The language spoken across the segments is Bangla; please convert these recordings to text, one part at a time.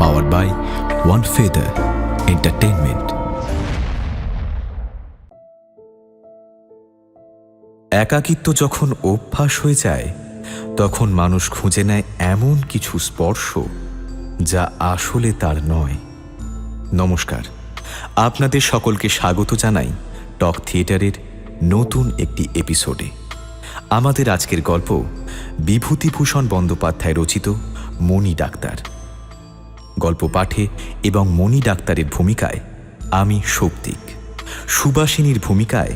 powered by One Feather Entertainment. একাকিত্ব যখন অভ্যাস হয়ে যায় তখন মানুষ খুঁজে নেয় এমন কিছু স্পর্শ যা আসলে তার নয়। নমস্কার, আপনাদের সকলকে স্বাগত জানাই টক থিয়েটারের নতুন একটি এপিসোডে। আমাদের আজকের গল্প বিভূতিভূষণ বন্দ্যোপাধ্যায় রচিত মণি ডাক্তার। গল্প পাঠে এবং মণি ডাক্তারের ভূমিকায় আমি সৌপ্তিক, সুবাসিনীর ভূমিকায়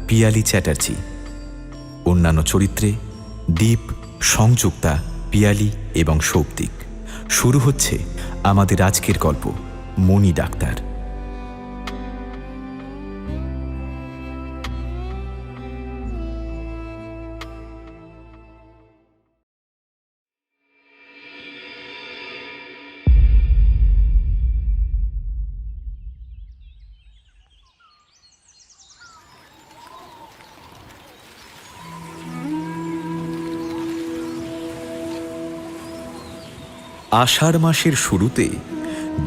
পিয়ালি চ্যাটার্জি, অন্যান্য চরিত্রে দীপ, সংযুক্তা, পিয়ালি এবং সৌপ্তিক। শুরু হচ্ছে আমাদের আজকের গল্প মণি ডাক্তার। আষাঢ় মাসের শুরুতে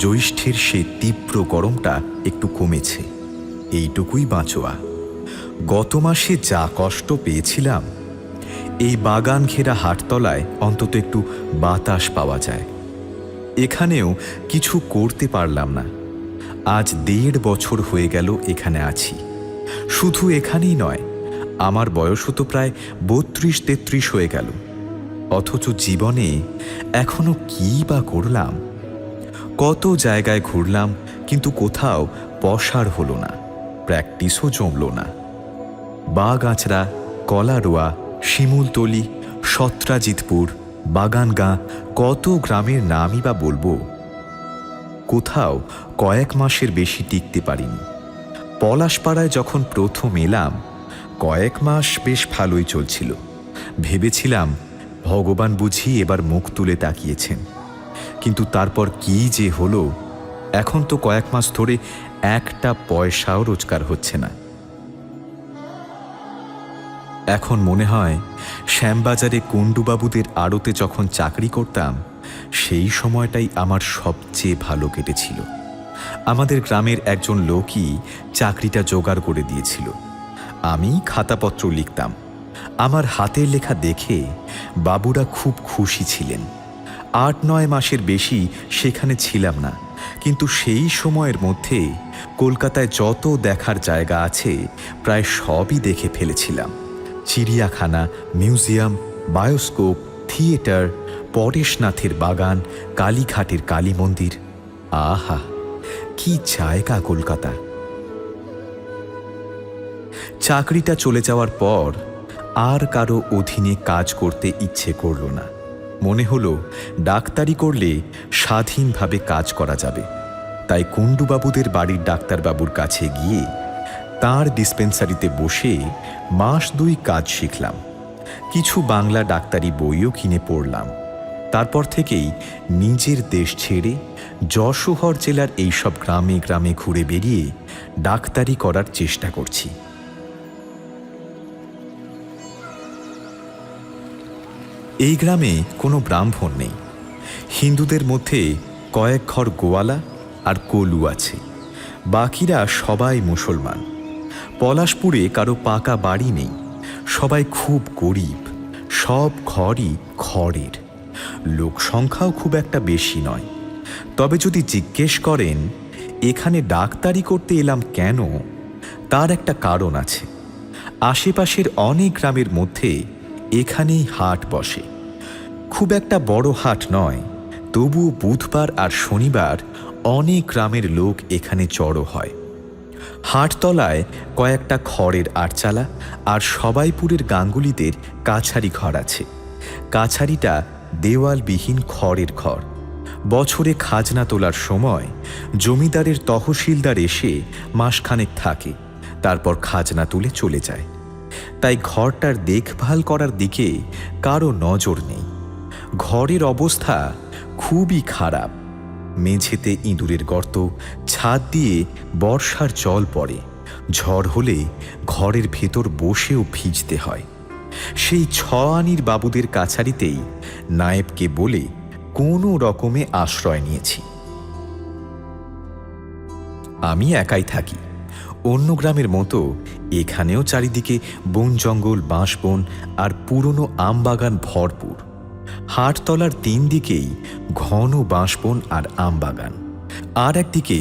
জ্যৈষ্ঠের সেই তীব্র গরমটা একটু কমেছে, এইটুকুই বাঁচোয়া। গত মাসে যা কষ্ট পেয়েছিলাম, এই বাগান ঘেরা হাটতলায় অন্তত একটু বাতাস পাওয়া যায়। এখানেও কিছু করতে পারলাম না। আজ 1.5 বছর হয়ে গেল এখানে আছি। শুধু এখানেই নয়, আমার বয়সও তো প্রায় 32-33 হয়ে গেল। অথচ জীবনে এখনো কী বা করলাম? কত জায়গায় ঘুরলাম, কিন্তু কোথাও পসার হলো না, প্র্যাকটিসও জমল না। বাগাছড়া, কলারোয়া, শিমুলতলি, সত্রাজিতপুর, বাগানগাঁ, কত গ্রামের নামই বা বলবো। কোথাও কয়েক মাসের বেশি টিকতে পারিনি। পলাশপাড়ায় যখন প্রথম এলাম, কয়েক মাস বেশ ভালোই চলছিল। ভেবেছিলাম ভগবান বুঝি এবার মুখ তুলে তাকিয়েছেন। কিন্তু তারপর কি যে হলো, এখন তো কয়েক মাস ধরে একটা পয়সাও রোজগার হচ্ছে না। এখন মনে হয় শ্যামবাজারে কুণ্ডুবাবুদের আড়তে যখন চাকরি করতাম, সেই সময়টাই আমার সবচেয়ে ভালো কেটেছিল। আমাদের গ্রামের একজন লোকই চাকরিটা জোগাড় করে দিয়েছিল। আমি খাতাপত্র লিখতাম। আমার হাতের লেখা দেখে বাবুরা খুব খুশি ছিলেন। 8-9 মাসের বেশি সেখানে ছিলাম না, কিন্তু সেই সময়ের মধ্যে কলকাতায় যত দেখার জায়গা আছে প্রায় সবই দেখে ফেলেছিলাম। চিড়িয়াখানা, মিউজিয়াম, বায়োস্কোপ, থিয়েটার, পরেশনাথের বাগান, কালীঘাটের কালী মন্দির। আহা, কি জায়গা কলকাতা! চাকরিটা চলে যাওয়ার পর আর কারো অধীনে কাজ করতে ইচ্ছে করল না। মনে হলো ডাক্তারি করলে স্বাধীনভাবে কাজ করা যাবে। তাই কুণ্ডুবাবুদের বাড়ির ডাক্তারবাবুর কাছে গিয়ে তাঁর ডিসপেন্সারিতে বসে মাস 2 কাজ শিখলাম। কিছু বাংলা ডাক্তারি বইও কিনে পড়লাম। তারপর থেকেই নিজের দেশ ছেড়ে যশোহর জেলার এইসব গ্রামে গ্রামে ঘুরে বেরিয়ে ডাক্তারি করার চেষ্টা করছি। এই গ্রামে কোনো ব্রাহ্মণ নেই। হিন্দুদের মধ্যে কয়েক ঘর গোয়ালা আর কলু আছে, বাকিরা সবাই মুসলমান। পলাশপুরে কারো পাকা বাড়ি নেই, সবাই খুব গরিব। সব ঘরই খড়ের। লোক সংখ্যাও খুব একটা বেশি নয়। তবে যদি জিজ্ঞেস করেন এখানে ডাক্তারি করতে এলাম কেন, তার একটা কারণ আছে। আশেপাশের অনেক গ্রামের মধ্যে এখানেই হাট বসে। খুব একটা বড় হাট নয়, তবুও বুধবার আর শনিবার অনেক গ্রামের লোক এখানে জড়ো হয়। হাটতলায় কয়েকটা খড়ের আটচালা আর সবাইপুরের গাঙ্গুলিদের কাছারি ঘর আছে। কাছারিটা দেওয়ালবিহীন খড়ের ঘর। বছরে খাজনা তোলার সময় জমিদারের তহসিলদার এসে মাসখানেক থাকে, তারপর খাজনা তুলে চলে যায়। তাই ঘরটার দেখভাল করার দিকে কারো নজর নেই। ঘরের অবস্থা খুবই খারাপ। মেঝেতে ইঁদুরের গর্ত, ছাদ দিয়ে বর্ষার জল পড়ে। ঝড় হলে ঘরের ভেতর বসেও ভিজতে হয়। সেই 6 আনির বাবুদের কাছারিতেই নায়েবকে বলে কোনো রকমে আশ্রয় নিয়েছি। আমি একাই থাকি। অন্য গ্রামের মতো এখানেও চারিদিকে বন জঙ্গল, বাঁশবন আর পুরনো আমবাগান ভরপুর। হাটতলার 3 দিকেই ঘন বাঁশবন আর আমবাগান, আর একদিকে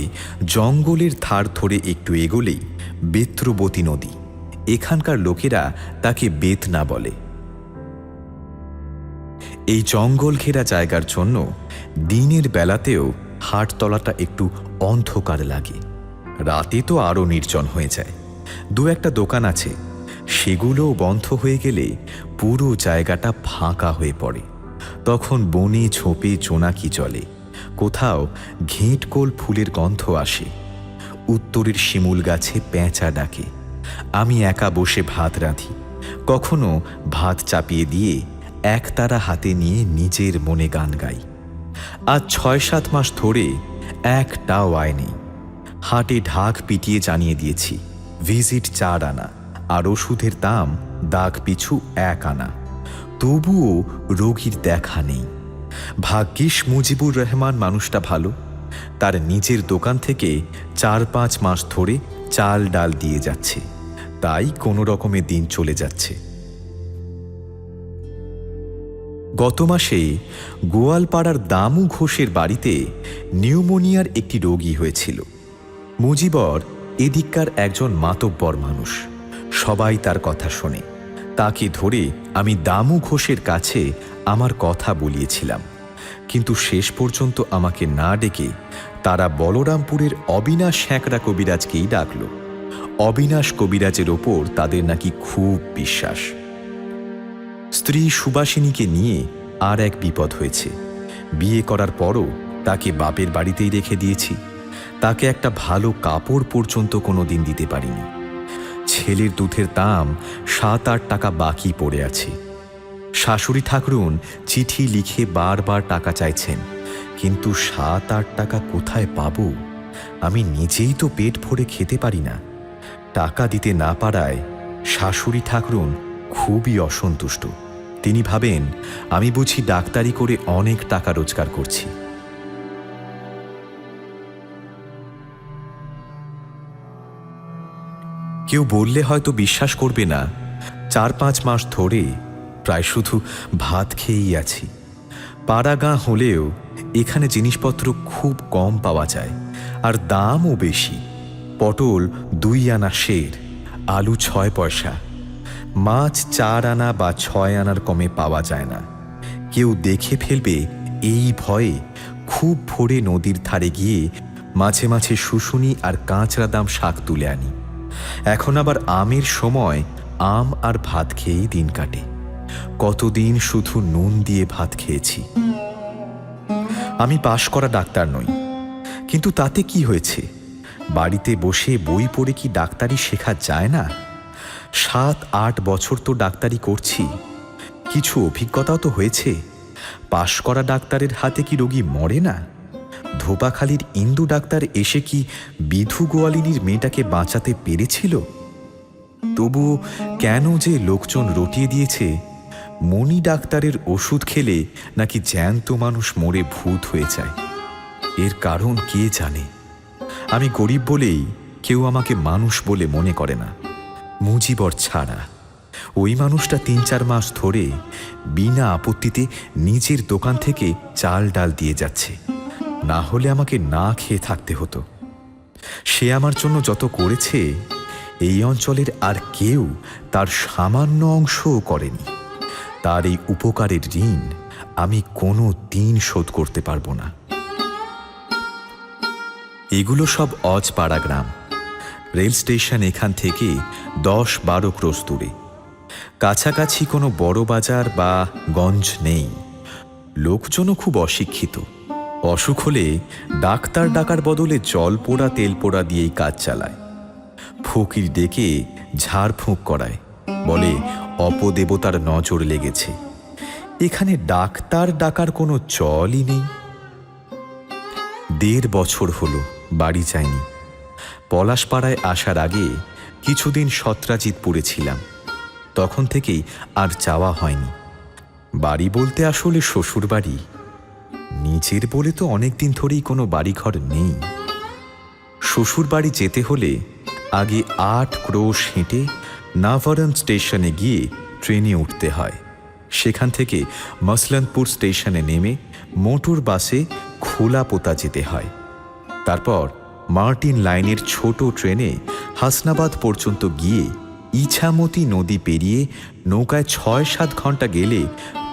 জঙ্গলের ধার ধরে একটু এগোলেই বেত্রবতী নদী। এখানকার লোকেরা তাকে বেতনা বলে। এই জঙ্গল ঘেরা জায়গার জন্য দিনের বেলাতেও হাটতলাটা একটু অন্ধকার লাগে। রাতে তো আরও নির্জন হয়ে যায়। 2-1টা দোকান আছে, সেগুলোও বন্ধ হয়ে গেলে পুরো জায়গাটা ফাঁকা হয়ে পড়ে। তখন বনে ঝোপে জোনাকি চলে, কোথাও ঘেঁটকোল ফুলের গন্ধ আসে, উত্তরের শিমুল গাছে পেঁচা ডাকে। আমি একা বসে ভাত রাঁধি, কখনো ভাত চাপিয়ে দিয়ে একতারা হাতে নিয়ে নিজের মনে গান গাই। আজ 6-7 মাস ধরে একটাও আয় নেই। হাটে ঢাক পিটিয়ে জানিয়ে দিয়েছি ভিজিট 4 আনা আর ওষুধের দাম দাগ পিছু 1 আনা। তবুও রোগীর দেখা নেই। ভাগ্যিস মুজিবুর রহমান মানুষটা ভালো, তার নিজের দোকান থেকে 4-5 মাস ধরে চাল ডাল দিয়ে যাচ্ছে, তাই কোনো রকমে দিন চলে যাচ্ছে। গত মাসে গোয়ালপাড়ার দামু ঘোষের বাড়িতে নিউমোনিয়ার একটি রোগী হয়েছিল। মুজিবর এদিককার একজন মাতব্বর মানুষ, সবাই তার কথা শোনে। তাকে ধরে আমি দামু ঘোষের কাছে আমার কথা বলিয়েছিলাম, কিন্তু শেষ পর্যন্ত আমাকে না ডেকে তারা বলরামপুরের অবিনাশ শ্যাঁকড়া কবিরাজকেই ডাকল। অবিনাশ কবিরাজের ওপর তাদের নাকি খুব বিশ্বাস। স্ত্রী সুবাসিনীকে নিয়ে আর এক বিপদ হয়েছে। বিয়ে করার পরও তাকে বাপের বাড়িতেই রেখে দিয়েছি। তাকে একটা ভালো কাপড় পর্যন্ত কোনো দিন দিতে পারিনি। ছেলের দুধের দাম 7-8 টাকা বাকি পড়ে আছে। শাশুড়ি ঠাকুরুন চিঠি লিখে বারবার টাকা চাইছেন, কিন্তু 7-8 টাকা কোথায় পাবো? আমি নিজেই তো পেট ভরে খেতে পারি না। টাকা দিতে না পারায় শাশুড়ি ঠাকুরুন খুবই অসন্তুষ্ট। তিনি ভাবেন আমি বুঝি ডাক্তারি করে অনেক টাকা রোজগার করছি। কেউ বললে হয়তো বিশ্বাস করবে না, 4-5 মাস ধরে প্রায় শুধু ভাত খেয়েই আছি। পাড়া গাঁ হলেও এখানে জিনিসপত্র খুব কম পাওয়া যায়, আর দামও বেশি। পটল 2 আনা সের, আলু 6 পয়সা, মাছ 4 আনা বা 6 আনার কমে পাওয়া যায় না। কেউ দেখে ফেলবে এই ভয়ে খুব ভোরে নদীর ধারে গিয়ে মাঝে মাঝে শুশুনি আর কাঁচরা দাম শাক তুলে আনি। এখন আবার আমের সময় আম আর ভাত খেয়েই দিন কাটে। কতদিন শুধু নুন দিয়ে ভাত খেয়েছি। আমি পাশ করা ডাক্তার নই, কিন্তু তাতে কি হয়েছে? বাড়িতে বসে বই পড়ে কি ডাক্তারি শেখা যায় না? 7-8 বছর তো ডাক্তারি করছি, কিছু অভিজ্ঞতাও তো হয়েছে। পাশ করা ডাক্তারের হাতে কি রোগী মরে না? ধোপাখালির ইন্দু ডাক্তার এসে কি বিধু গোয়ালিনীর মেয়েটাকে বাঁচাতে পেরেছিল? তবুও কেন যে লোকজন রটিয়ে দিয়েছে মণি ডাক্তারের ওষুধ খেলে নাকি জ্যান্ত মানুষ মরে ভূত হয়ে যায়। এর কারণ কে জানে। আমি গরিব বলেই কেউ আমাকে মানুষ বলে মনে করে না, মুজিবর ছাড়া। ওই মানুষটা 3-4 মাস ধরে বিনা আপত্তিতে নিজের দোকান থেকে চাল ডাল দিয়ে যাচ্ছে, না হলে আমাকে না খেয়ে থাকতে হতো। সে আমার জন্য যত করেছে এই অঞ্চলের আর কেউ তার সামান্য অংশও করেনি। তার এই উপকারের ঋণ আমি কোনো দিন শোধ করতে পারবো না। এগুলো সব অজপাড়া গ্রাম। রেল স্টেশন এখান থেকে 10-12 ক্রোশ দূরে। কাছাকাছি কোনো বড় বাজার বা গঞ্জ নেই। লোকজনও খুব অশিক্ষিত। অসুখ হলে ডাক্তার ডাকার বদলে জল পোড়া তেল পোড়া দিয়েই কাজ চালায়। ফকির ডেকে ঝাড়ফুঁক করায়, বলে অপদেবতার নজর লেগেছে। এখানে ডাক্তার ডাকার কোনো চলই নেই। 1.5 বছর হলো বাড়ি যায়নি। পলাশপাড়ায় আসার আগে কিছুদিন সত্রাজিতপুরে ছিলাম, তখন থেকেই আর যাওয়া হয়নি। বাড়ি বলতে আসলে শ্বশুর বাড়ি, নিজের বলে তো অনেকদিন ধরেই কোনো বাড়িঘর নেই। শ্বশুরবাড়ি যেতে হলে আগে 8 ক্রোশ হেঁটে নাভারণ স্টেশনে গিয়ে ট্রেনে উঠতে হয়। সেখান থেকে মসলনপুর স্টেশনে নেমে মোটর বাসে খোলাপোতা যেতে হয়। তারপর মার্টিন লাইনের ছোট ট্রেনে হাসনাবাদ পর্যন্ত গিয়ে ইছামতি নদী পেরিয়ে নৌকায় 6-7 ঘন্টা গেলে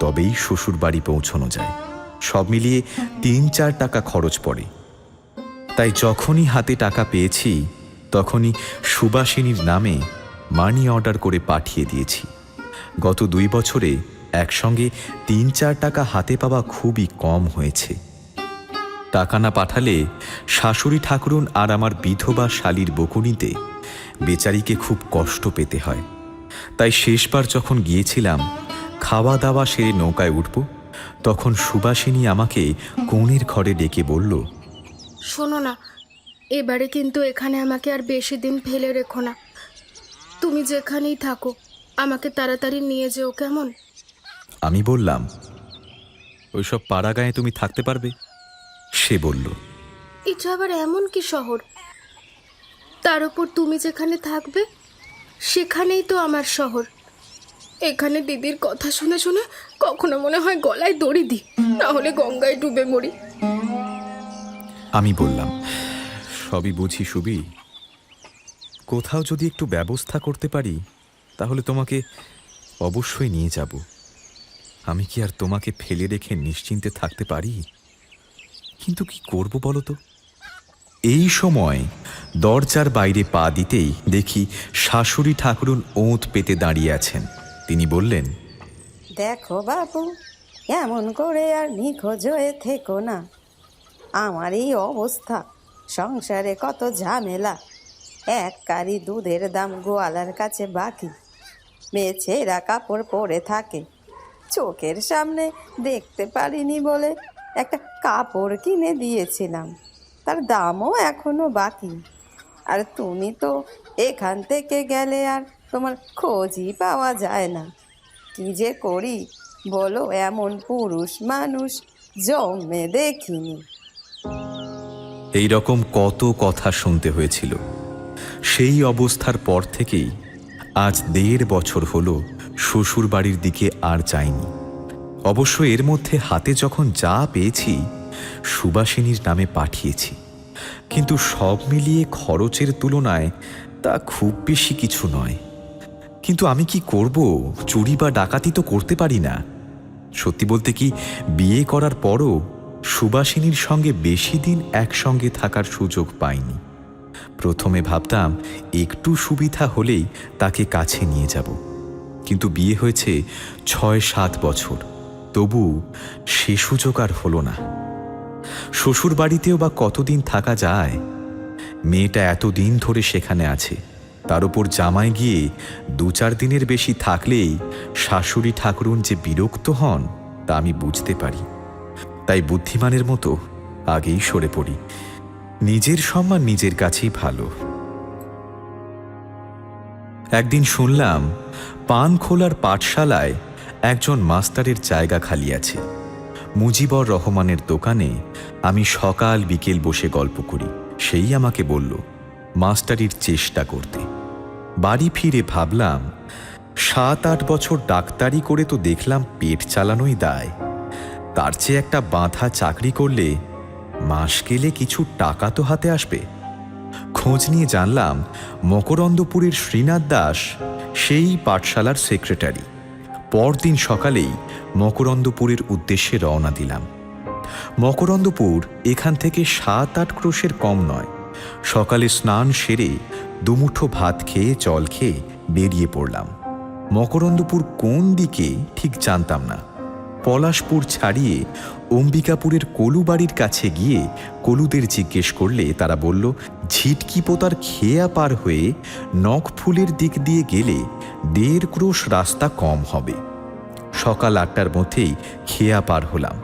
তবেই শ্বশুরবাড়ি পৌঁছানো যায়। সব মিলিয়ে 3-4 টাকা খরচ পড়ে। তাই যখনই হাতে টাকা পেয়েছি তখনই সুবাসিনীর নামে মানি অর্ডার করে পাঠিয়ে দিয়েছি। গত 2 বছরে একসঙ্গে 3-4 টাকা হাতে পাওয়া খুবই কম হয়েছে। টাকা না পাঠালে শাশুড়ি ঠাকুরুন আর আমার বিধবা শালীর বকুনিতে বেচারিকে খুব কষ্ট পেতে হয়। তাই শেষবার যখন গিয়েছিলাম খাওয়া দাওয়া সেরে নৌকায় উঠব, তখন সুবাসিনী আমাকে কোণের ঘরে ডেকে বলল, শোনো না, এবারে কিন্তু এখানে আমাকে আর বেশি দিন ফেলে রেখো না। তুমি যেখানেই থাকো আমাকে তাড়াতাড়ি নিয়ে যেও, কেমন? আমি বললাম, ওইসব পাড়া গায়ে তুমি থাকতে পারবে? সে বলল, এটা আবার এমন কি শহর? তার উপর তুমি যেখানে থাকবে সেখানেই তো আমার শহর। এখানে দিদির কথা শুনে শুনে কখনো মনে হয় গলায় দড়ি দিই, না হলে গঙ্গায় ডুবে মরি। আমি বললাম, সবই বুঝি সুবি, কোথাও যদি একটু ব্যবস্থা করতে পারি তাহলে তোমাকে অবশ্যই নিয়ে যাব। আমি কি আর তোমাকে ফেলে রেখে নিশ্চিন্তে থাকতে পারি? কিন্তু কি করব বলো তো? এই সময় দরজার বাইরে পা দিতেই দেখি শাশুড়ি ঠাকুরুন ওঁত পেতে দাঁড়িয়ে আছেন। তিনি বললেন, দেখো বাবু, এমন করে আর নিখোঁজ হয়ে থেকো না। আমার এই অবস্থা, সংসারে কত ঝামেলা। 1 কারি দুধের দাম গোয়ালার কাছে বাকি। মেয়ে ছেঁড়া কাপড় পরে থাকে, চোখের সামনে দেখতে পারিনি বলে একটা কাপড় কিনে দিয়েছিলাম, তার দামও এখনো বাকি। আর তুমি তো এখান থেকে গেলে আর তোমার খোঁজই পাওয়া যায় না। কি যে করি বলো, এমন পুরুষ মানুষ জন্মে দেখিনি। এই রকম কত কথা শুনতে হয়েছিল। সেই অবস্থার পর থেকেই আজ 1.5 বছর হলো শ্বশুর বাড়ির দিকে আর যাইনি। অবশ্য এর মধ্যে হাতে যখন যা পেয়েছি সুবাসিনীর নামে পাঠিয়েছি, কিন্তু সব মিলিয়ে খরচের তুলনায় তা খুব বেশি কিছু নয়। কিন্তু আমি কি করব? চুরি বা ডাকাতি তো করতে পারি না। সত্যি বলতে কি, বিয়ে করার পরও সুবাসিনীর সঙ্গে বেশি দিন একসঙ্গে থাকার সুযোগ পাইনি। প্রথমে ভাবতাম একটু সুবিধা হলেই তাকে কাছে নিয়ে যাব, কিন্তু বিয়ে হয়েছে 6-7 বছর, তবু সে সুযোগ আর হলো না। শ্বশুর বাড়িতেও বা কতদিন থাকা যায়? মেয়েটা এতদিন ধরে সেখানে আছে, তার উপর জামাই গিয়ে 2-4 দিনের বেশি থাকলেই শাশুড়ি ঠাকুরুন যে বিরক্ত হন তা আমি বুঝতে পারি। তাই বুদ্ধিমানের মতো আগেই সরে পড়ি। নিজের সম্মান নিজের কাছেই ভালো। একদিন শুনলাম পানখোলার পাঠশালায় একজন মাস্টারের জায়গা খালি আছে। মুজিবর রহমানের দোকানে আমি সকাল বিকেল বসে গল্প করি। সেই আমাকে বলল মাস্টারির চেষ্টা করতে। বাড়ি ফিরে ভাবলাম, 7-8 বছর ডাক্তারি করে তো দেখলাম পেট চালানোই দায়। তার চেয়ে একটা বাঁধা চাকরি করলে মাস গেলে কিছু টাকা তো হাতে আসবে। খোঁজ নিয়ে জানলাম মকরন্দপুরের শ্রীনাথ দাস সেই পাঠশালার সেক্রেটারি। পরদিন সকালেই মকরন্দপুরের উদ্দেশ্যে রওনা দিলাম। মকরন্দপুর এখান থেকে 7-8 ক্রোশের কম নয়। সকালে স্নান সেরে দুমুঠো ভাত খেয়ে জল খেয়ে বেরিয়ে পড়লাম। মকরন্দপুর কোন দিকে ঠিক জানতাম না। পলাশপুর ছাড়িয়ে অম্বিকাপুরের কলু বাড়ির কাছে গিয়ে কলুদের জিজ্ঞেস করলে তারা বলল, ঝিটকি পোতার খেয়া পার হয়ে নখফুলের দিক দিয়ে গেলে 1.5 ক্রোশ রাস্তা কম হবে। সকাল 8টার মধ্যেই খেয়া পার হলাম।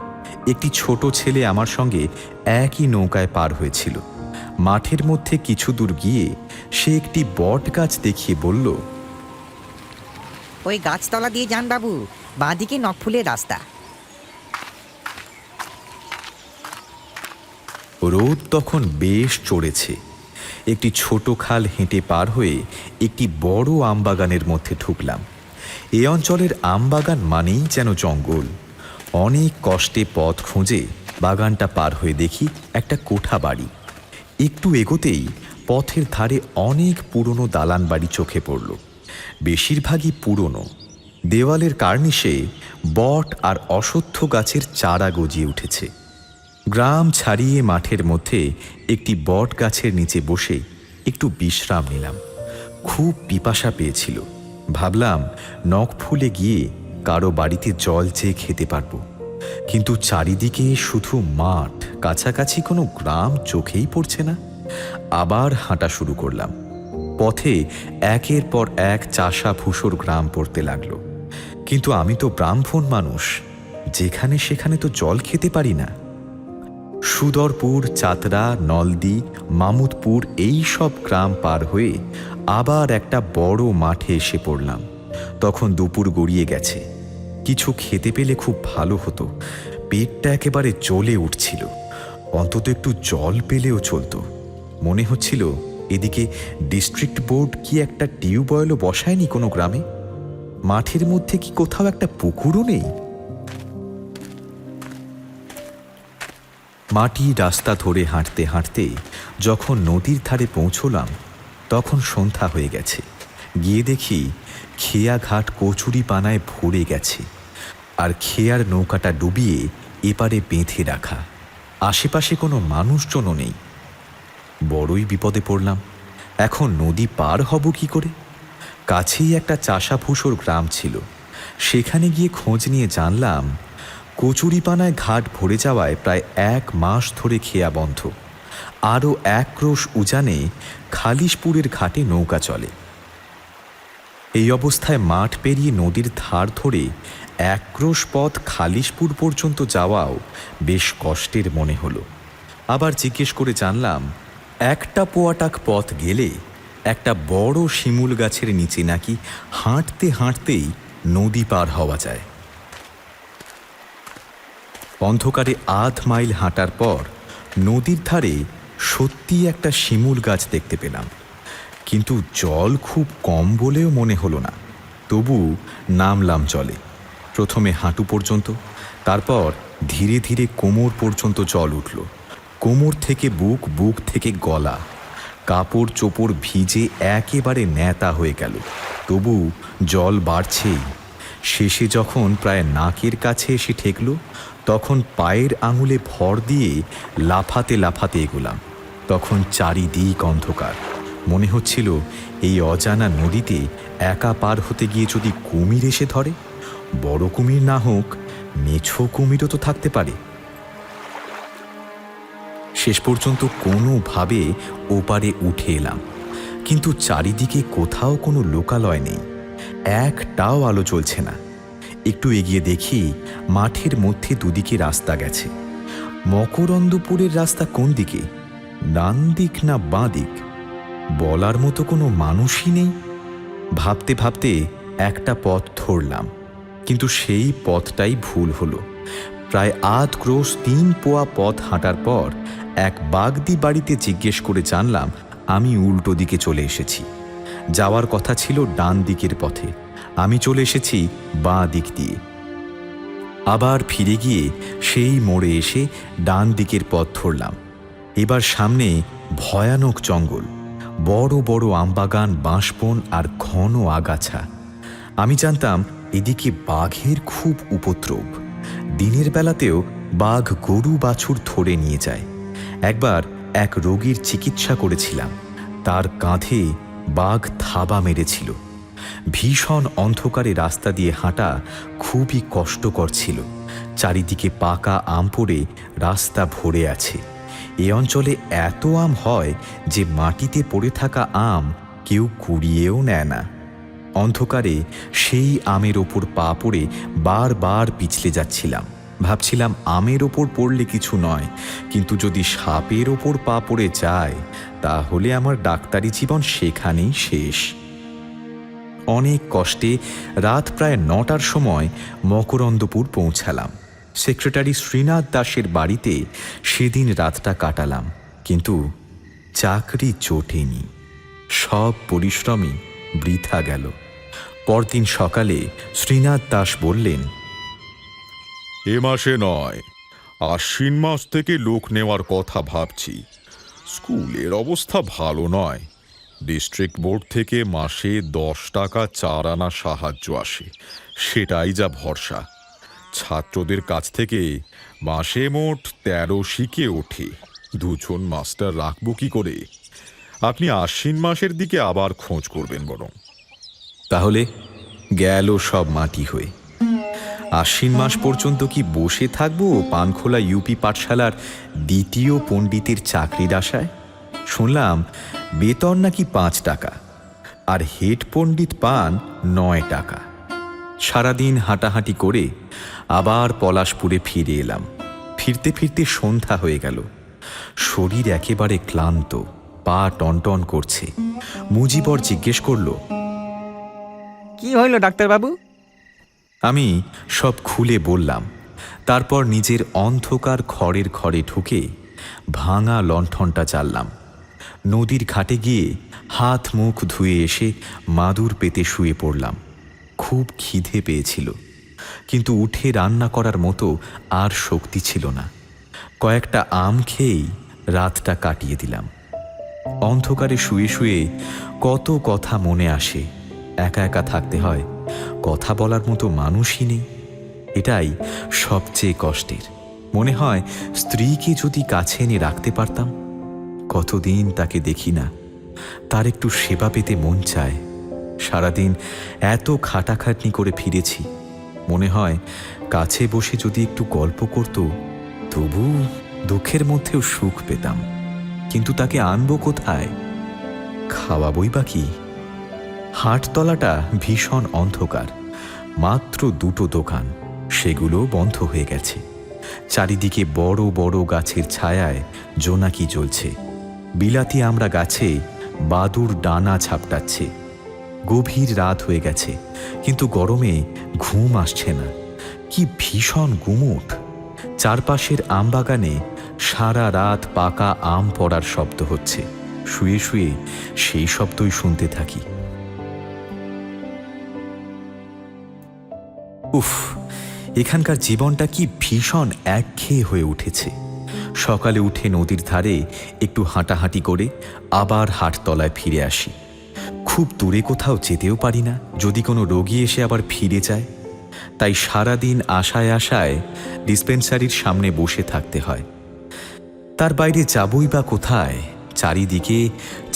একটি ছোট ছেলে আমার সঙ্গে একই নৌকায় পার হয়েছিল। মাঠের মধ্যে কিছু দূর গিয়ে সে একটি বট গাছ দেখিয়ে বলল, ওই গাছতলা দিয়ে যান বাবু, বাঁদিকে নখফুলের রাস্তা। রোদ তখন বেশ চড়েছে। একটি ছোট খাল হেঁটে পার হয়ে একটি বড় আমবাগানের মধ্যে ঢুকলাম। এ অঞ্চলের আমবাগান মানেই যেন জঙ্গল। অনেক কষ্টে পথ খুঁজে বাগানটা পার হয়ে দেখি একটা কোঠা বাড়ি। একটু এগোতেই পথের ধারে অনেক পুরনো দালান বাড়ি চোখে পড়ল। বেশিরভাগই পুরনো। দেওয়ালের কার্নিশে বট আর অশ্বত্থ গাছের চারা গজিয়ে উঠেছে। গ্রাম ছাড়িয়ে মাঠের মধ্যে একটি বট গাছের নিচে বসে একটু বিশ্রাম নিলাম। খুব পিপাসা পেয়েছিল। ভাবলাম নখ ফুলে গিয়ে কারো বাড়িতে জল চেয়ে খেতে পারবো, কিন্তু চারিদিকে শুধু মাঠ, কাছাকাছি কোনো গ্রাম চোখেই পড়ছে না। আবার হাঁটা শুরু করলাম। পথে একের পর এক চাষা ভুষোর গ্রাম পড়তে লাগলো, কিন্তু আমি তো ব্রাহ্মণ মানুষ, যেখানে সেখানে তো জল খেতে পারি না। সুদরপুর, চাতরা, নলদি, মামুদপুর এই সব গ্রাম পার হয়ে আবার একটা বড় মাঠে এসে পড়লাম। তখন দুপুর গড়িয়ে গেছে। কিছু খেতে পেলে খুব ভালো হতো। পেটটা একেবারে জ্বলে উঠছিল। অন্তত একটু জল পেলেও চলতো। মনে হচ্ছিল এদিকে ডিস্ট্রিক্ট বোর্ড কি একটা টিউবওয়েলও বসায়নি কোনো গ্রামে? মাঠের মধ্যে কি কোথাও একটা পুকুরও নেই? মাটি রাস্তা ধরে হাঁটতে হাঁটতে যখন নদীর ধারে পৌঁছলাম তখন সন্ধ্যা হয়ে গেছে। গিয়ে দেখি খেয়া ঘাট কচুরি পানায় ভরে গেছে, আর খেয়ার নৌকাটা ডুবিয়ে এপারে বেঁধে রাখা। আশেপাশে কোনো মানুষজনও নেই। বড়ই বিপদে পড়লাম। এখন নদী পার হব কি করে? কাছেই একটা চাষাভুষোর গ্রাম ছিল। সেখানে গিয়ে খোঁজ নিয়ে জানলাম কচুরিপানায় ঘাট ভরে যাওয়ায় প্রায় 1 মাস ধরে খেয়া বন্ধ। আরও 1 ক্রোশ উজানে খালিশপুরের ঘাটে নৌকা চলে। এই অবস্থায় মাঠ পেরিয়ে নদীর ধার ধরে 1 ক্রোশ পথ খালিশপুর পর্যন্ত যাওয়াও বেশ কষ্টের মনে হলো। আবার জিজ্ঞেস করে জানলাম 1 পোয়াটাক পথ গেলে একটা বড় শিমুল গাছের নিচে নাকি হাঁটতে হাঁটতেই নদী পার হওয়া যায়। অন্ধকারে 1/2 মাইল হাঁটার পর নদীর ধারে সত্যি একটা শিমুল গাছ দেখতে পেলাম, কিন্তু জল খুব কম বলেও মনে হলো না। তবু নামলাম জলে। প্রথমে হাঁটু পর্যন্ত, তারপর ধীরে ধীরে কোমর পর্যন্ত জল উঠল। কোমর থেকে বুক, বুক থেকে গলা। কাপড় চোপড় ভিজে একেবারে ন্যাতা হয়ে গেল। তবু জল বাড়ছেই। শেষে যখন প্রায় নাকের কাছে এসে ঠেকল তখন পায়ের আঙুলে ভর দিয়ে লাফাতে লাফাতে এগোলাম। তখন চারিদিক অন্ধকার। মনে হচ্ছিল এই অজানা নদীতে একা পার হতে গিয়ে যদি কুমির এসে ধরে, বড় কুমির না হোক মেছো কুমিরও তো থাকতে পারে। শেষ পর্যন্ত কোনোভাবে ওপারে উঠে এলাম, কিন্তু চারিদিকে কোথাও কোনো লোকালয় নেই। একটাও আলো জ্বলছে না। একটু এগিয়ে দেখি মাঠের মধ্যে দুদিকে রাস্তা গেছে। মকরন্দপুরের রাস্তা কোন দিকে, ডান দিক না বাঁ দিক, বলার মতো কোনো মানুষই নেই। ভাবতে ভাবতে একটা পথ ধরলাম, কিন্তু সেই পথটাই ভুল হলো। প্রায় 1/2 ক্রোশ 3 পোয়া পথ হাঁটার পর এক বাগদি বাড়িতে জিজ্ঞেস করে জানলাম আমি উল্টো দিকে চলে এসেছি। যাওয়ার কথা ছিল ডান দিকের পথে, আমি চলে এসেছি বাঁ দিক দিয়ে। আবার ফিরে গিয়ে সেই মোড়ে এসে ডান দিকের পথ ধরলাম। এবার সামনে ভয়ানক জঙ্গল, বড় বড় আমবাগান, বাঁশবন আর ঘন আগাছা। আমি জানতাম এদিকে বাঘের খুব উপদ্রব। দিনের বেলাতেও বাঘ গরু বাছুর ধরে নিয়ে যায়। একবার এক রোগীর চিকিৎসা করেছিলাম, তার কাঁধে বাঘ থাবা মেরেছিল। ভীষণ অন্ধকারে রাস্তা দিয়ে হাঁটা খুবই কষ্টকর ছিল। চারিদিকে পাকা আম পড়ে রাস্তা ভরে আছে। এ অঞ্চলে এত আম হয় যে মাটিতে পড়ে থাকা আম কেউ কুড়িয়েও নেয় না। অন্ধকারে সেই আমের ওপর পা পড়ে বারবার পিছলে যাচ্ছিলাম। ভাবছিলাম আমের ওপর পড়লে কিছু নয়, কিন্তু যদি সাপের ওপর পা পড়ে যায় তাহলে আমার ডাক্তারি জীবন সেখানেই শেষ। অনেক কষ্টে রাত প্রায় 9টার সময় মকরন্দপুর পৌঁছালাম। সেক্রেটারি শ্রীনাথ দাসের বাড়িতে সেদিন রাতটা কাটালাম, কিন্তু চাকরি জোটেনি, সব পরিশ্রমই বৃথা গেল। পরদিন সকালে শ্রীনাথ দাস বললেন, এ মাসে নয়, আশ্বিন মাস থেকে লোক নেওয়ার কথা ভাবছি। স্কুলের অবস্থা ভালো নয়। ডিস্ট্রিক্ট বোর্ড থেকে মাসে 10 টাকা 4 আনা সাহায্য আসে, সেটাই যা ভরসা। ছাত্রদের কাছ থেকে মাসে মোট 13 শিখে ওঠে। 2 জন মাস্টার রাখবো কি করে? আপনি আশ্বিন মাসের দিকে আবার খোঁজ করবেন বরং। তাহলে গেল সব মাটি হয়ে। আশ্বিন মাস পর্যন্ত কি বসে থাকবো পানখোলা ইউপি পাঠশালার দ্বিতীয় পণ্ডিতের চাকরির আশায়? শুনলাম বেতন নাকি 5 টাকা, আর হেড পণ্ডিত পান 9 টাকা। সারাদিন হাঁটাহাঁটি করে আবার পলাশপুরে ফিরে এলাম। ফিরতে ফিরতে সন্ধ্যা হয়ে গেল। শরীর একেবারে ক্লান্ত, পা টনটন করছে। মুজিবর জিজ্ঞেস করল, কি হইল ডাক্তারবাবু? আমি সব খুলে বললাম। তারপর নিজের অন্ধকার ঘরের ঘরে ঢুকে ভাঙা লণ্ঠনটা জ্বাললাম। নদীর ঘাটে গিয়ে হাত মুখ ধুয়ে এসে মাদুর পেতে শুয়ে পড়লাম। খুব খিদে পেয়েছিল, কিন্তু উঠে রান্না করার মতো আর শক্তি ছিল না। কয়েকটা আম খেয়েই রাতটা কাটিয়ে দিলাম। অন্ধকারে শুয়ে শুয়ে কত কথা মনে আসে। একা একা থাকতে হয়, কথা বলার মতো মানুষই নেই। এটাই সবচেয়ে কষ্টের। মনে হয় স্ত্রীকে যদি কাছে এনে রাখতে পারতাম। কতদিন তাকে দেখি না, তার একটু সেবা পেতে মন চায়। সারাদিন এত খাটাখাটনি করে ফিরেছি, মনে হয় কাছে বসে যদি একটু গল্প করত, তবু দুঃখের মধ্যেও সুখ পেতাম। কিন্তু তাকে আনবো কোথায়? খাওয়াবই বা কি? হাটতলাটা ভীষণ অন্ধকার, মাত্র 2টো দোকান, সেগুলো বন্ধ হয়ে গেছে। চারিদিকে বড় বড় গাছের ছায়ায় জোনাকি জ্বলছে। বিলাতি আমড়া গাছে বাদুর ডানা ঝাপটাচ্ছে। গভীর রাত হয়ে গেছে, কিন্তু গরমে ঘুম আসছে না। কি ভীষণ গুমোট। চারপাশের আমবাগানে সারা রাত পাকা আম পড়ার শব্দ হচ্ছে। শুয়ে শুয়ে সেই শব্দই শুনতে থাকি। উফ, এখানকার জীবনটা কি ভীষণ একঘেয়ে হয়ে উঠেছে। সকালে উঠে নদীর ধারে একটু হাঁটাহাঁটি করে আবার হাটতলায় ফিরে আসি। খুব দূরে কোথাও যেতেও পারি না, যদি কোনো রোগী এসে আবার ফিরে যায়। তাই সারাদিন আশায় আশায় ডিসপেন্সারির সামনে বসে থাকতে হয়। তার বাইরে যাবই বা কোথায়? চারিদিকে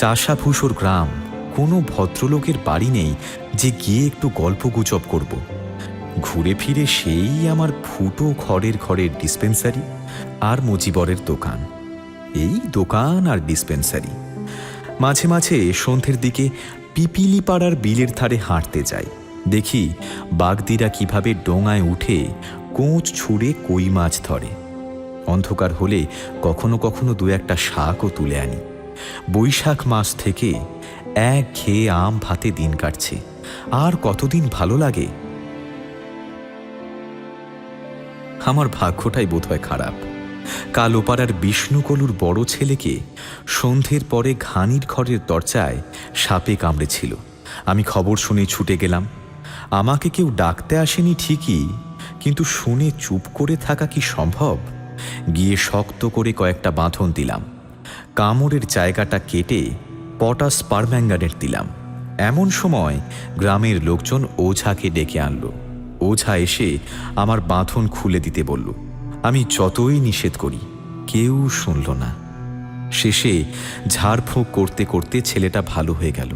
চাষাভুষোর গ্রাম, কোনো ভদ্রলোকের বাড়ি নেই যে গিয়ে একটু গল্পগুজব করব। ঘুরে ফিরে সেই আমার ফুটো খড়ের ঘরের ডিসপেন্সারি আর মুজিবরের দোকান। এই দোকান আর ডিসপেন্সারি। মাঝে মাঝে সন্ধ্যের দিকে পিপিলিপাড়ার বিলের ধারে হাঁটতে যাই। দেখি বাগদিরা কিভাবে ডোঙায় উঠে কোঁচ ছুঁড়ে কই মাছ ধরে। অন্ধকার হলে কখনো কখনো 2-1টা শাকও তুলে আনি। বৈশাখ মাস থেকে একঘেয়ে আম ভাতে দিন কাটছে। আর কতদিন ভালো লাগে? আমার ভাগ্যটাই বোধহয় খারাপ। কাল ওপাড়ার বিষ্ণুকলুর বড় ছেলেকে সন্ধ্যের পরে ঘানির ঘরের দরজায় সাপে কামড়েছিল। আমি খবর শুনে ছুটে গেলাম। আমাকে কেউ ডাকতে আসেনি ঠিকই, কিন্তু শুনে চুপ করে থাকা কি সম্ভব? গিয়ে শক্ত করে কয়েকটা বাঁধন দিলাম। কামড়ের জায়গাটা কেটে পটাশ পারম্যাঙ্গানেট দিলাম। এমন সময় গ্রামের লোকজন ওঝাকে ডেকে আনলো। ওঝা এসে আমার বাঁধন খুলে দিতে বলল। আমি যতই নিষেধ করি, কেউ শুনল না। শেষে ঝাড়ফুঁক করতে করতে ছেলেটা ভালো হয়ে গেল।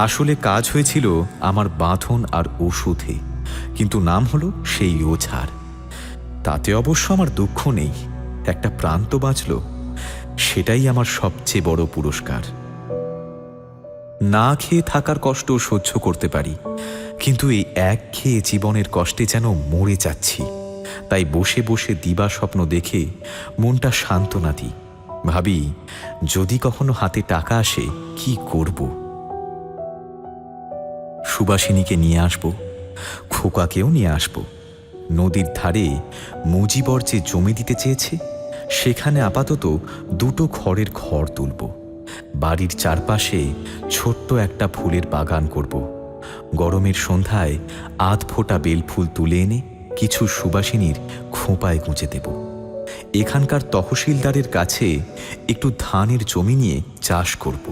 আসলে কাজ হয়েছিল আমার বাঁধন আর ওষুধে, কিন্তু নাম হলো সেই ওঝার। তাতে অবশ্য আমার দুঃখ নেই, একটা প্রাণ তো বাঁচল। সেটাই আমার সবচেয়ে বড় পুরস্কার। না খেয়ে থাকার কষ্ট সহ্য করতে পারি, কিন্তু এই একঘেয়ে জীবনের কষ্টে যেন মরে যাচ্ছি। তাই বসে বসে দিবা স্বপ্ন দেখে মনটা সান্ত্বনা দিই। ভাবি, যদি কখনো হাতে টাকা আসে কি করব? সুবাসিনীকে নিয়ে আসব, খোকাকেও নিয়ে আসব। নদীর ধারে মুজিবর যে জমি দিতে চেয়েছে, সেখানে আপাতত 2টো খড়ের ঘর তুলব। বাড়ির চারপাশে ছোট্ট একটা ফুলের বাগান করব। গরমের সন্ধ্যায় আধ ফোঁটা বেলফুল তুলে এনে কিছু সুবাসিনীর খোঁপায় গুঁজে দেব। এখানকার তহসিলদারের কাছে একটু ধানের জমি নিয়ে চাষ করব।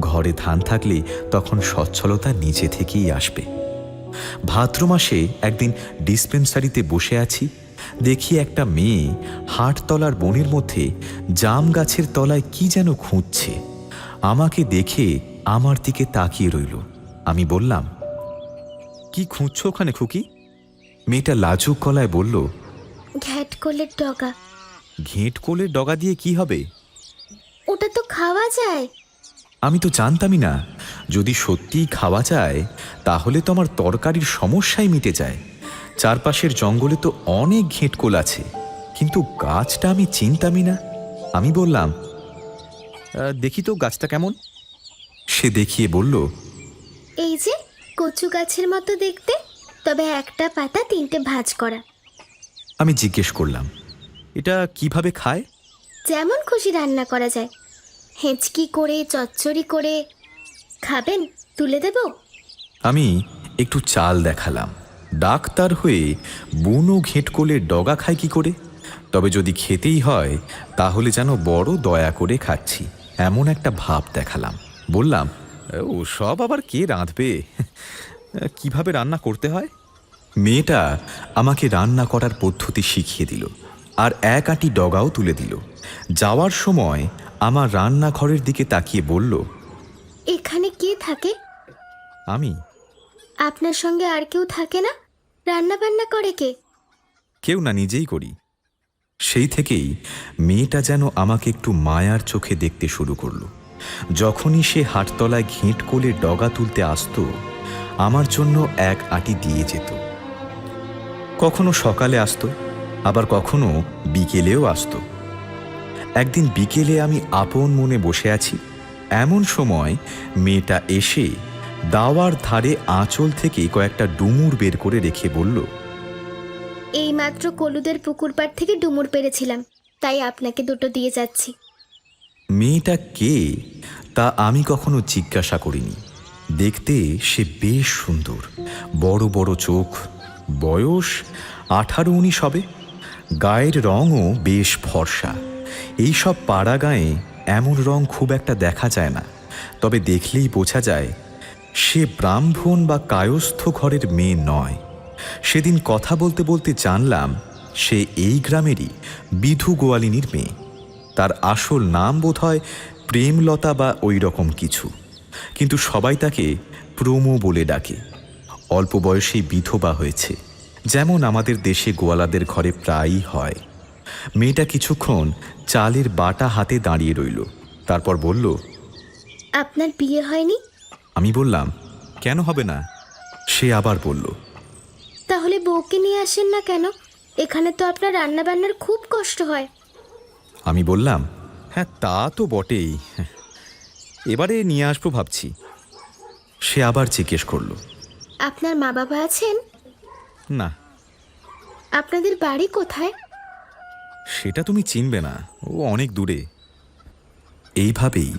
ঘরে ধান থাকলে তখন সচ্ছলতা নিজে থেকেই আসবে। ভাদ্র মাসে একদিন ডিসপেন্সারিতে বসে আছি, দেখি একটা মেয়ে হাটতলার বনের মধ্যে জাম গাছের তলায় কি যেন খুঁজছে। আমাকে দেখে আমার দিকে তাকিয়ে রইল। আমি বললাম, কি খুঁজছো ওখানে খুকি? মেয়েটা লাজুক গলায় বলল, ঘ্যাটকলের ডগা। ঘেঁটকোলের ডগা দিয়ে কি হবে? ওটা তো খাওয়া যায়। আমি তো জানতামই না। যদি সত্যিই খাওয়া যায় তাহলে তো আমার তরকারির সমস্যাই মিটে যায়। চারপাশের জঙ্গলে তো অনেক ঘেঁটকোল আছে, কিন্তু গাছটা আমি চিনতামই না। আমি বললাম, দেখি তো গাছটা কেমন। সে দেখিয়ে বলল, এই যে কচু গাছের মতো দেখতে, তবে একটা পাতা 3টে ভাঁজ করা। আমি জিজ্ঞেস করলাম, এটা কিভাবে খায়? যেমন খুশি রান্না করা যায়, হেঁচকি করে, চচ্চড়ি করে। খাবেন? তুলে দেব? আমি একটু চাল দেখালাম। ডাক্তার হয়ে বুনো ঘেঁটকোলের ডগা খায় কি করে? তবে যদি খেতেই হয় তাহলে যেন বড় দয়া করে খাচ্ছি এমন একটা ভাব দেখালাম। বললাম, ও সব আবার কে রাঁধবে? কিভাবে রান্না করতে হয়? মেয়েটা আমাকে রান্না করার পদ্ধতি শিখিয়ে দিল, আর এক আঁটি ডগাও তুলে দিল। যাওয়ার সময় আমার রান্নাঘরের দিকে তাকিয়ে বলল, এখানে কে থাকে? আমি। আপনার সঙ্গে আর কেউ থাকে না? রান্না বান্না করে কে? কেউ না, নিজেই করি। সেই থেকেই মেয়েটা যেন আমাকে একটু মায়ার চোখে দেখতে শুরু করলো। যখনই সে হাটতলায় ঘেঁটকোলের ডগা তুলতে আসতো, আমার জন্য এক আঁটি দিয়ে যেত। কখনো সকালে আসতো, আবার কখনো বিকেলেও আসতো। একদিন বিকেলে আমি আপন মনে বসে আছি, এমন সময় মেয়েটা এসে দাওয়ার ধারে আঁচল থেকে কয়েকটা ডুমুর বের করে রেখে বলল, এইমাত্র কলুদের পুকুর পাড় থেকে ডুমুর পেরেছিলাম, তাই আপনাকে 2টো দিয়ে যাচ্ছি। মেয়েটা কে তা আমি কখনো জিজ্ঞাসা করিনি। দেখতে সে বেশ সুন্দর, বড় বড় চোখ, বয়স 18-19 হবে। গায়ের রঙও বেশ ফর্সা। এইসব পাড়া গায়ে এমন রং খুব একটা দেখা যায় না, তবে দেখলেই বোঝা যায় সে ব্রাহ্মণ বা কায়স্থ ঘরের মেয়ে নয়। সেদিন কথা বলতে বলতে জানলাম সে এই গ্রামেরই বিধু গোয়ালিনীর মেয়ে। তার আসল নাম বোধহয় প্রেমলতা বা ওই রকম কিছু, কিন্তু সবাই তাকে প্রমো বলে ডাকে। অল্প বয়সেই বিধবা হয়েছে, যেমন আমাদের দেশে গোয়ালাদের ঘরে প্রায়ই হয়। মেয়েটা কিছুক্ষণ চালের বাটা হাতে দাঁড়িয়ে রইল, তারপর বলল, আপনার বিয়ে হয়নি? আমি বললাম, কেন হবে না? সে আবার বলল, তাহলে বউকে নিয়ে আসেন না কেন? এখানে তো আপনার রান্না বান্নার খুব কষ্ট হয়। আমি বললাম, হ্যাঁ তা তো বটেই, এবারে নিয়ে আসবো ভাবছি। সে আবার জিজ্ঞেস করল, আপনার মা বাবা আছেন? না। আপনাদের বাড়ি কোথায়? সেটা তুমি চিনবে না, ও অনেক দূরে। এইভাবেই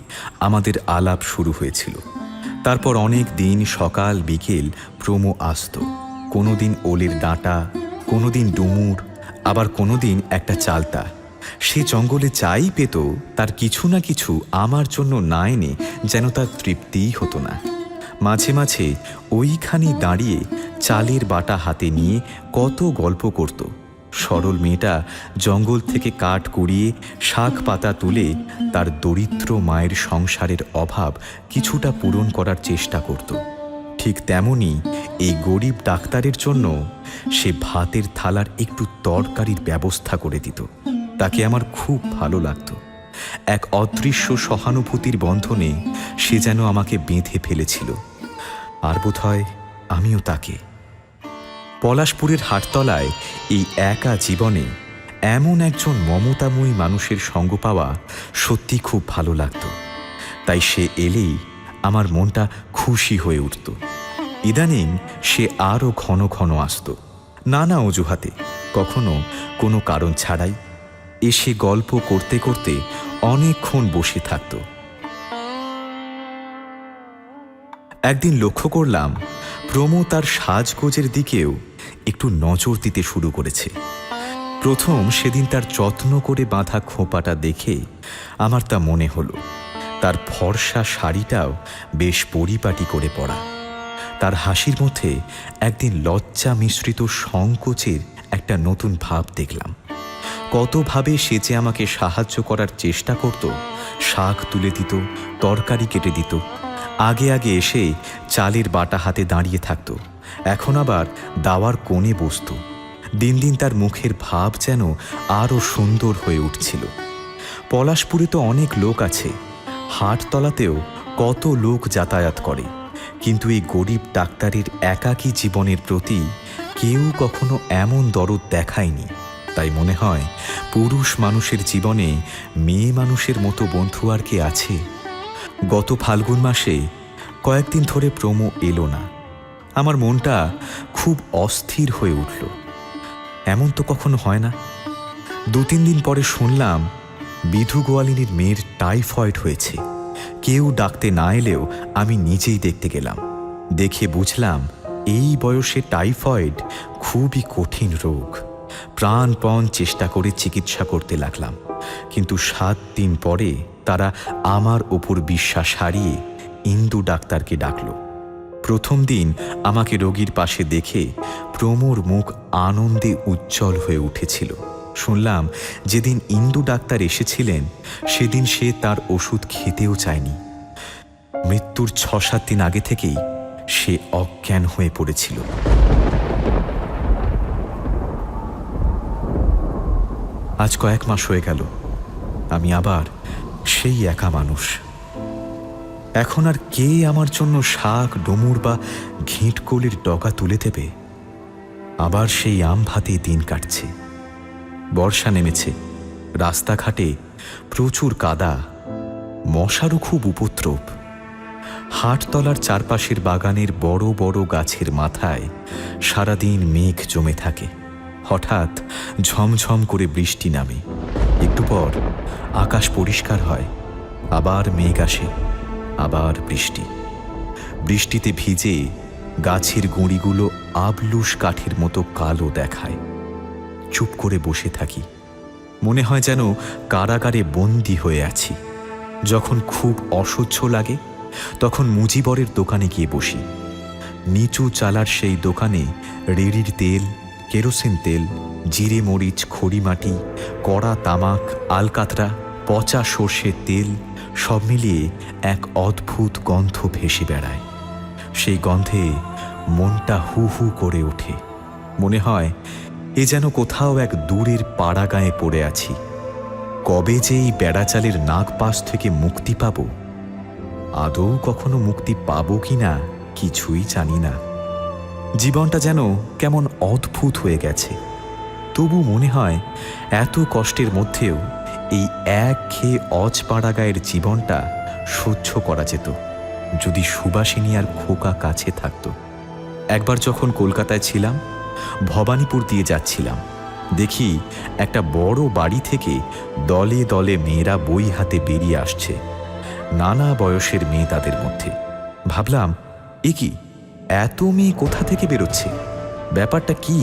আমাদের আলাপ শুরু হয়েছিল। তারপর অনেক দিন সকাল বিকেল প্রমো আসতো। কোনো দিন ওলের ডাঁটা, কোনো দিন ডুমুর, আবার কোনো দিন একটা চালতা। সে জঙ্গলে যাই পেত তার কিছু না কিছু আমার জন্য না এনে যেন তার তৃপ্তিই হতো না। মাঝে মাঝে ওইখানে দাঁড়িয়ে চালের বাটা হাতে নিয়ে কত গল্প করত। সরল মেয়েটা জঙ্গল থেকে কাঠ কুড়িয়ে শাক পাতা তুলে তার দরিদ্র মায়ের সংসারের অভাব কিছুটা পূরণ করার চেষ্টা করত। ঠিক তেমনি এই গরিব ডাক্তারের জন্য সে ভাতের থালার একটু তরকারির ব্যবস্থা করে দিত। তাকে আমার খুব ভালো লাগতো। এক অদৃশ্য সহানুভূতির বন্ধনে সে যেন আমাকে বেঁধে ফেলেছিল, আর বোধহয় আমিও তাকে। পলাশপুরের হাটতলায় এই একা জীবনে এমন একজন মমতাময়ী মানুষের সঙ্গ পাওয়া সত্যি খুব ভালো লাগতো। তাই সে এলেই আমার মনটা খুশি হয়ে উঠত। ইদানিং সে আরও ঘন ঘন আসত, নানা অজুহাতে, কখনো কোনো কারণ ছাড়াই। এসে গল্প করতে করতে অনেকক্ষণ বসে থাকত। একদিন লক্ষ্য করলাম প্রমো তার সাজগোজের দিকেও একটু নজর দিতে শুরু করেছে। প্রথম সেদিন তার যত্ন করে বাঁধা খোঁপাটা দেখে আমার তা মনে হলো। তার ফর্সা শাড়িটাও বেশ পরিপাটি করে পরা। তার হাসির মধ্যে একদিন লজ্জা মিশ্রিত সংকোচের একটা নতুন ভাব দেখলাম। কতভাবে সে যে আমাকে সাহায্য করার চেষ্টা করত, শাক তুলে দিত, তরকারি কেটে দিত, আগে আগে এসে চালের বাটা হাতে দাঁড়িয়ে থাকত, এখন আবার দাওয়ার কোণে বসত। দিন দিন তার মুখের ভাব যেন আরও সুন্দর হয়ে উঠছিল। পলাশপুরে তো অনেক লোক আছে, হাটতলাতেও কত লোক যাতায়াত করে, কিন্তু এই গরিব ডাক্তারের একাকী জীবনের প্রতি কেউ কখনো এমন দরদ দেখায়নি। তাই মনে হয় পুরুষ মানুষের জীবনে মেয়ে মানুষের মতো বন্ধু আর কে আছে? গত ফাল্গুন মাসে কয়েকদিন ধরে প্রমো এলো না। আমার মনটা খুব অস্থির হয়ে উঠল। এমন তো কখনো হয় না। 2-3 দিন পরে শুনলাম বিধু গোয়ালিনীর মেয়ের টাইফয়েড হয়েছে। কেউ ডাকতে না এলেও আমি নিজেই দেখতে গেলাম। দেখে বুঝলাম এই বয়সে টাইফয়েড খুবই কঠিন রোগ। প্রাণপণ চেষ্টা করে চিকিৎসা করতে লাগলাম, কিন্তু 7 দিন পরে তারা আমার ওপর বিশ্বাস হারিয়ে ইন্দু ডাক্তারকে ডাকল। প্রথম দিন আমাকে রোগীর পাশে দেখে প্রমোর মুখ আনন্দে উজ্জ্বল হয়ে উঠেছিল। শুনলাম যেদিন ইন্দু ডাক্তার এসেছিলেন সেদিন সে তার ওষুধ খেতেও চায়নি। মৃত্যুর 6-7 দিন আগে থেকেই সে অজ্ঞান হয়ে পড়েছিল। আজ কয়েক মাস হয়ে গেল, আমি আবার সেই একা মানুষ। এখন আর কে আমার জন্য শাক, ডুমুর বা ঘিঁটকলির ডগা তুলে দেবে? আবার সেই আম ভাতে দিন কাটছে। বর্ষা নেমেছে, রাস্তাঘাটে প্রচুর কাদা, মশারও খুব উপদ্রব। হাটতলার চারপাশের বাগানের বড় বড় গাছের মাথায় সারাদিন মেঘ জমে থাকে। হঠাৎ ঝমঝম করে বৃষ্টি নামে, একটু পর আকাশ পরিষ্কার হয়, আবার মেঘ আসে, আবার বৃষ্টি। বৃষ্টিতে ভিজে গাছের গুঁড়িগুলো আবলুস কাঠের মতো কালো দেখায়। চুপ করে বসে থাকি, মনে হয় যেন কারাগারে বন্দী হয়ে আছি। যখন খুব অসহ্য লাগে তখন মুজিবরের দোকানে গিয়ে বসি। নিচু চালার সেই দোকানে রেড়ির তেল, কেরোসিন তেল, জিরে মরিচ, খড়িমাটি, কড়া তামাক, আলকাতরা, পচা সর্ষের তেল সব মিলিয়ে এক অদ্ভুত গন্ধ ভেসে বেড়ায়। সেই গন্ধে মনটা হু হু করে ওঠে। মনে হয় এ যেন কোথাও এক দূরের পাড়া গায়ে পড়ে আছি। কবে যে এই বেড়াচালের নাগপাশ থেকে মুক্তি পাব, আদৌ কখনো মুক্তি পাবো কিনা কিছুই জানি না। জীবনটা যেন কেমন অদ্ভুত হয়ে গেছে। তবু মনে হয় এত কষ্টের মধ্যেও এই একঘেয়ে অজপাড়া গায়ের জীবনটা সহ্য করা যেত যদি সুবাসিনী আর খোকা কাছে থাকত। একবার যখন কলকাতায় ছিলাম, ভবানীপুর দিয়ে যাচ্ছিলাম, দেখি একটা বড় বাড়ি থেকে দলে দলে মেয়েরা বই হাতে বেরিয়ে আসছে। নানা বয়সের মেয়ে তাদের মধ্যে। ভাবলাম, এ কি, এত মেয়ে কোথা থেকে বেরোচ্ছে? ব্যাপারটা কি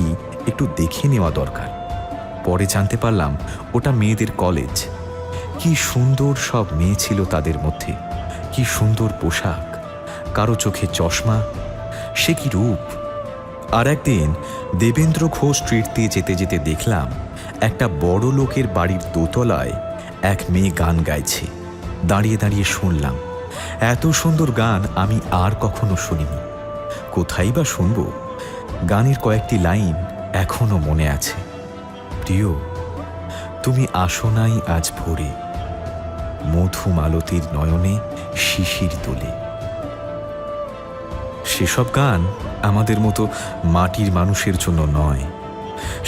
একটু দেখে নেওয়া দরকার। পরে জানতে পারলাম ওটা মেয়েদের কলেজ। কি সুন্দর সব মেয়ে ছিল তাদের মধ্যে, কি সুন্দর পোশাক, কারো চোখে চশমা, সে কি রূপ। আর একদিন দেবেন্দ্র ঘোষ স্ট্রিট দিয়ে যেতে যেতে দেখলাম একটা বড় লোকের বাড়ির দোতলায় এক মেয়ে গান গাইছে। দাঁড়িয়ে দাঁড়িয়ে শুনলাম। এত সুন্দর গান আমি আর কখনো শুনিনি। কোথায় বা শুনব? গানের কয়েকটি লাইন এখনো মনে আছে। প্রিয়, তুমি আসো নাই আজ ভোরে, মধু মালতীর নয়নে শিশির তোলে। সেসব গান আমাদের মতো মাটির মানুষের জন্য নয়।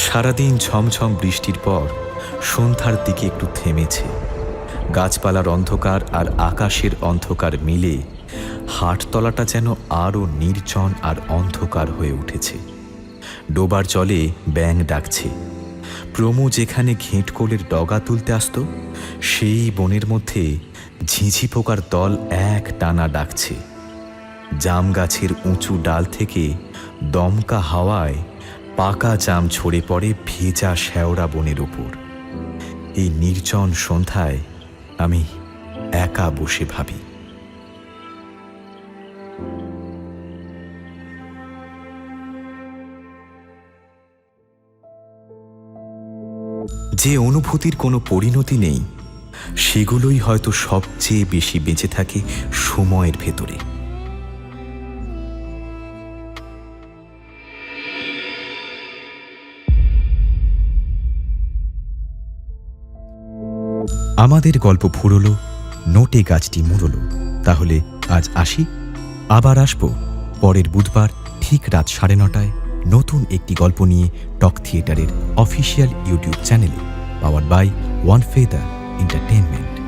সারাদিন ঝমঝম বৃষ্টির পর সন্ধ্যার দিকে একটু থেমেছে। গাছপালার অন্ধকার আর আকাশের অন্ধকার মিলে হাটতলাটা যেন আরও নির্জন আর অন্ধকার হয়ে উঠেছে। ডোবার জলে ব্যাঙ ডাকছে। প্রমো যেখানে ঘেঁটকোলের ডগা তুলতে আসত, সেই বনের মধ্যে ঝিঝি পোকার দল এক টানা ডাকছে। জাম গাছের উঁচু ডাল থেকে দমকা হাওয়ায় পাকা জাম ঝরে পড়ে ভেজা শ্যাওড়া বনের উপর। এই নির্জন সন্ধ্যায় আমি একা বসে ভাবি, যে অনুভূতির কোনো পরিণতি নেই, সেগুলোই হয়তো সবচেয়ে বেশি বেঁচে থাকে সময়ের ভেতরে। আমাদের গল্প ফুরলো, নোটে গাছটি মুড়লো। তাহলে আজ আসি, আবার আসবো পরের বুধবার ঠিক রাত 9:30 নতুন একটি গল্প নিয়ে টক থিয়েটারের অফিসিয়াল ইউটিউব চ্যানেলে, powered by One Feather entertainment.